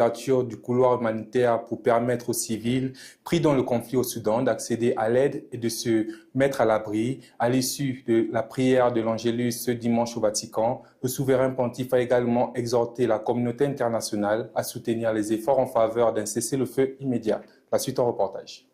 l'ouverture du couloir humanitaire pour permettre aux civils pris dans le conflit au Soudan d'accéder à l'aide et de se mettre à l'abri. À l'issue de la prière de l'Angélus ce dimanche au Vatican, le souverain pontife a également exhorté la communauté internationale à soutenir les efforts en faveur d'un cessez-le-feu immédiat. La suite en reportage.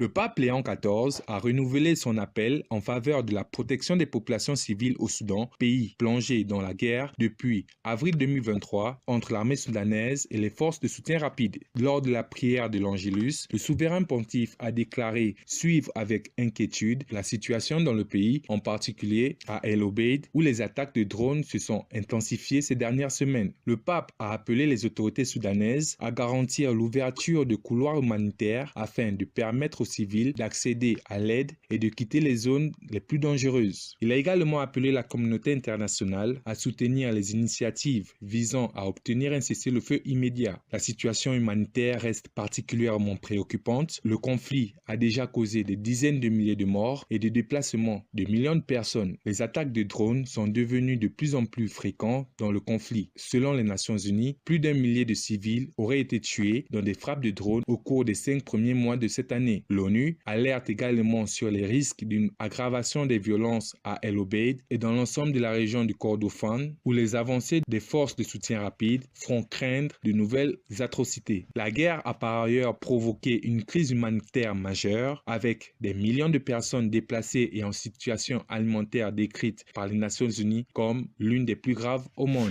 Le pape Léon XIV a renouvelé son appel en faveur de la protection des populations civiles au Soudan, pays plongé dans la guerre depuis avril 2023 entre l'armée soudanaise et les forces de soutien rapide. Lors de la prière de l'Angélus, le souverain pontife a déclaré suivre avec inquiétude la situation dans le pays, en particulier à El Obeid, où les attaques de drones se sont intensifiées ces dernières semaines. Le pape a appelé les autorités soudanaises à garantir l'ouverture de couloirs humanitaires afin de permettre aux civils d'accéder à l'aide et de quitter les zones les plus dangereuses. Il a également appelé la communauté internationale à soutenir les initiatives visant à obtenir un cessez-le-feu immédiat. La situation humanitaire reste particulièrement préoccupante. Le conflit a déjà causé des dizaines de milliers de morts et des déplacements de millions de personnes. Les attaques de drones sont devenues de plus en plus fréquentes dans le conflit. Selon les Nations Unies, plus d'1 millier de civils auraient été tués dans des frappes de drones au cours des 5 premiers mois de cette année. L'ONU alerte également sur les risques d'une aggravation des violences à El Obeid et dans l'ensemble de la région du Kordofan, où les avancées des forces de soutien rapide feront craindre de nouvelles atrocités. La guerre a par ailleurs provoqué une crise humanitaire majeure, avec des millions de personnes déplacées et en situation alimentaire décrite par les Nations Unies comme l'une des plus graves au monde.